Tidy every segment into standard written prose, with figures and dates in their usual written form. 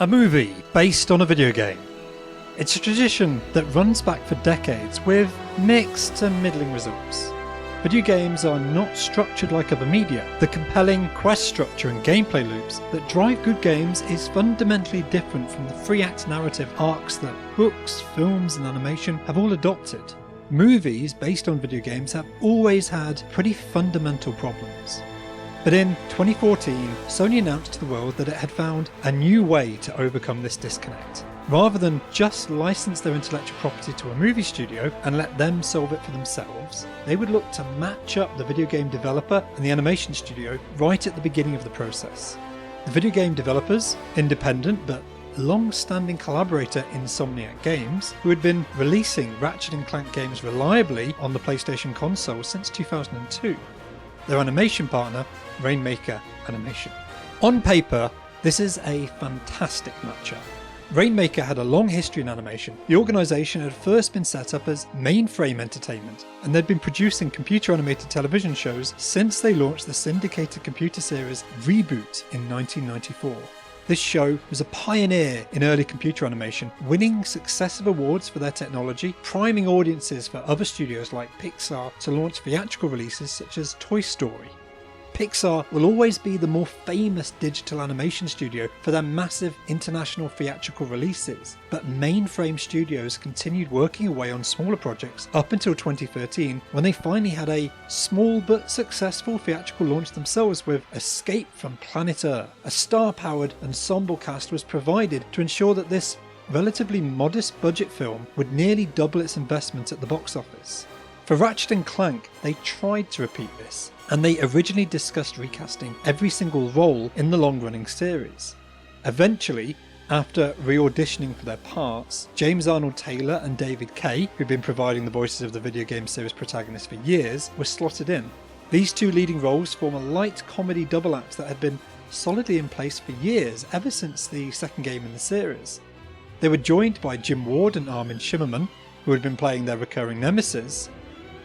A movie based on a video game. It's a tradition that runs back for decades with mixed to middling results. Video games are not structured like other media. The compelling quest structure and gameplay loops that drive good games is fundamentally different from the three-act narrative arcs that books, films and animation have all adopted. Movies based on video games have always had pretty fundamental problems. But in 2014, Sony announced to the world that it had found a new way to overcome this disconnect. Rather than just license their intellectual property to a movie studio and let them solve it for themselves, they would look to match up the video game developer and the animation studio right at the beginning of the process. The video game developers, independent but long-standing collaborator Insomniac Games, who had been releasing Ratchet and Clank games reliably on the PlayStation console since 2002. Their animation partner, Rainmaker Animation. On paper, this is a fantastic matchup. Rainmaker had a long history in animation. The organisation had first been set up as Mainframe Entertainment, and they'd been producing computer animated television shows since they launched the syndicated computer series Reboot in 1994. This show was a pioneer in early computer animation, winning successive awards for their technology, priming audiences for other studios like Pixar to launch theatrical releases such as Toy Story. Pixar will always be the more famous digital animation studio for their massive international theatrical releases, but Mainframe Studios continued working away on smaller projects up until 2013, when they finally had a small but successful theatrical launch themselves with Escape from Planet Earth. A star-powered ensemble cast was provided to ensure that this relatively modest budget film would nearly double its investment at the box office. For Ratchet and Clank, they tried to repeat this, and they originally discussed recasting every single role in the long-running series. Eventually, after re-auditioning for their parts, James Arnold Taylor and David Kaye, who'd been providing the voices of the video game series protagonists for years, were slotted in. These two leading roles form a light comedy double act that had been solidly in place for years, ever since the second game in the series. They were joined by Jim Ward and Armin Shimmerman, who had been playing their recurring nemesis,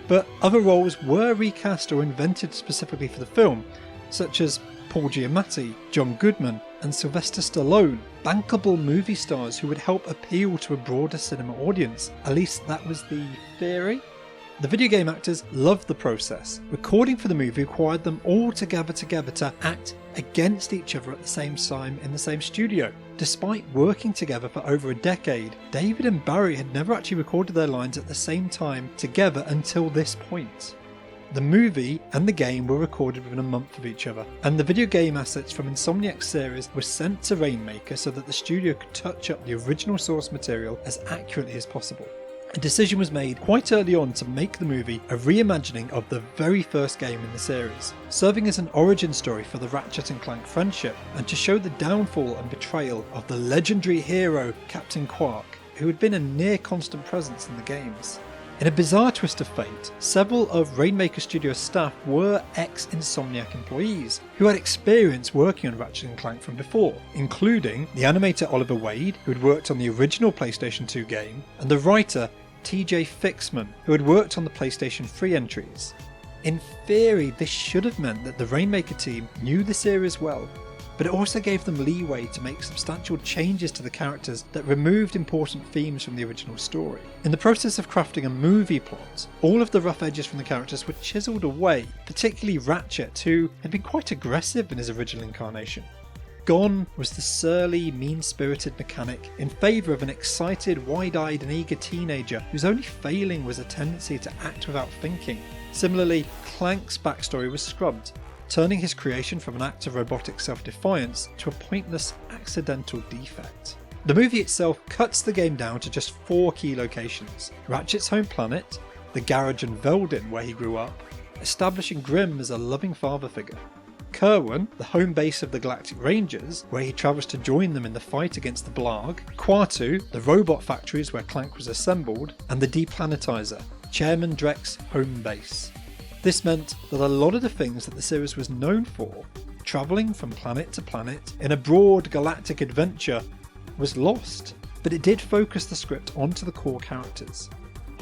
but other roles were recast or invented specifically for the film, such as Paul Giamatti, John Goodman and Sylvester Stallone, bankable movie stars who would help appeal to a broader cinema audience. At least that was the theory. The video game actors loved the process. Recording for the movie required them all to gather together to act against each other at the same time in the same studio. Despite working together for over a decade, David and Barry had never actually recorded their lines at the same time together until this point. The movie and the game were recorded within a month of each other, and the video game assets from Insomniac's series were sent to Rainmaker so that the studio could touch up the original source material as accurately as possible. A decision was made quite early on to make the movie a reimagining of the very first game in the series, serving as an origin story for the Ratchet and Clank friendship, and to show the downfall and betrayal of the legendary hero Captain Quark, who had been a near constant presence in the games. In a bizarre twist of fate, several of Rainmaker Studios staff were ex-Insomniac employees who had experience working on Ratchet and Clank from before, including the animator Oliver Wade, who had worked on the original PlayStation 2 game, and the writer TJ Fixman, who had worked on the PlayStation 3 entries. In theory, this should have meant that the Rainmaker team knew the series well, but it also gave them leeway to make substantial changes to the characters that removed important themes from the original story. In the process of crafting a movie plot, all of the rough edges from the characters were chiselled away, particularly Ratchet, who had been quite aggressive in his original incarnation. Gone was the surly, mean-spirited mechanic in favour of an excited, wide-eyed and eager teenager whose only failing was a tendency to act without thinking. Similarly, Clank's backstory was scrubbed, turning his creation from an act of robotic self-defiance to a pointless, accidental defect. The movie itself cuts the game down to just 4 key locations: Ratchet's home planet, the garage in Veldin where he grew up, establishing Grimm as a loving father figure, Kerwin, the home base of the Galactic Rangers, where he travels to join them in the fight against the Blarg, Quartu, the robot factories where Clank was assembled, and the Deplanetizer, Chairman Dreck's home base. This meant that a lot of the things that the series was known for, travelling from planet to planet in a broad galactic adventure, was lost, but it did focus the script onto the core characters.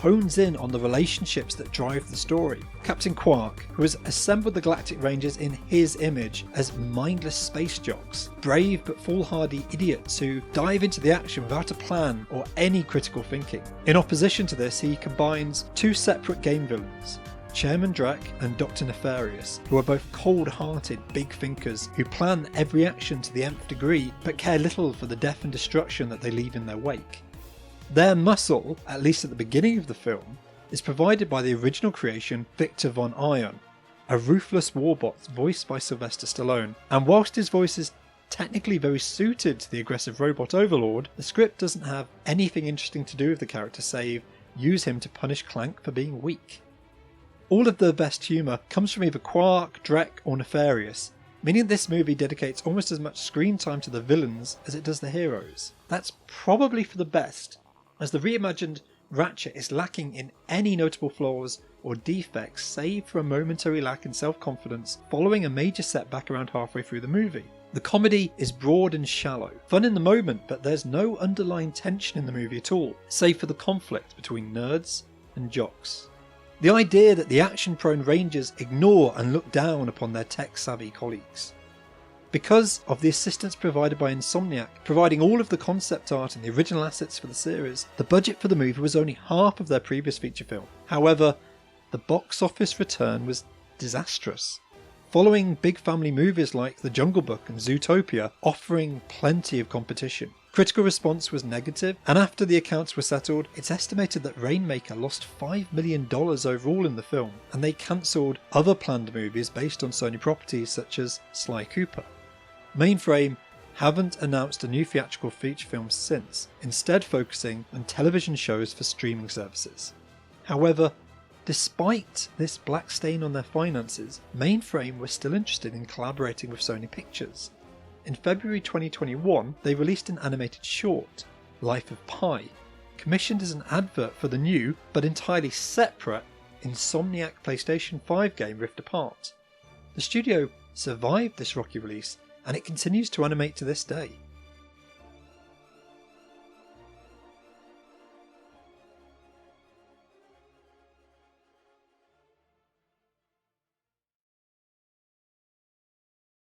hones in on the relationships that drive the story. Captain Quark, who has assembled the Galactic Rangers in his image as mindless space jocks, brave but foolhardy idiots who dive into the action without a plan or any critical thinking. In opposition to this, he combines two separate game villains, Chairman Drek and Dr. Nefarious, who are both cold-hearted big thinkers who plan every action to the nth degree but care little for the death and destruction that they leave in their wake. Their muscle, at least at the beginning of the film, is provided by the original creation Victor Von Ion, a ruthless warbot voiced by Sylvester Stallone, and whilst his voice is technically very suited to the aggressive robot overlord, the script doesn't have anything interesting to do with the character save use him to punish Clank for being weak. All of the best humour comes from either Quark, Drek or Nefarious, meaning this movie dedicates almost as much screen time to the villains as it does the heroes. That's probably for the best, as the reimagined Ratchet is lacking in any notable flaws or defects save for a momentary lack in self-confidence following a major setback around halfway through the movie. The comedy is broad and shallow, fun in the moment, but there's no underlying tension in the movie at all, save for the conflict between nerds and jocks. The idea that the action-prone Rangers ignore and look down upon their tech-savvy colleagues. Because of the assistance provided by Insomniac, providing all of the concept art and the original assets for the series, the budget for the movie was only half of their previous feature film. However, the box office return was disastrous. Following big family movies like The Jungle Book and Zootopia offering plenty of competition, critical response was negative, and after the accounts were settled, it's estimated that Rainmaker lost $5 million overall in the film, and they cancelled other planned movies based on Sony properties such as Sly Cooper. Mainframe haven't announced a new theatrical feature film since, instead focusing on television shows for streaming services. However, despite this black stain on their finances, Mainframe were still interested in collaborating with Sony Pictures. In February 2021, they released an animated short, Life of Pi, commissioned as an advert for the new, but entirely separate, Insomniac PlayStation 5 game Rift Apart. The studio survived this rocky release, and it continues to animate to this day.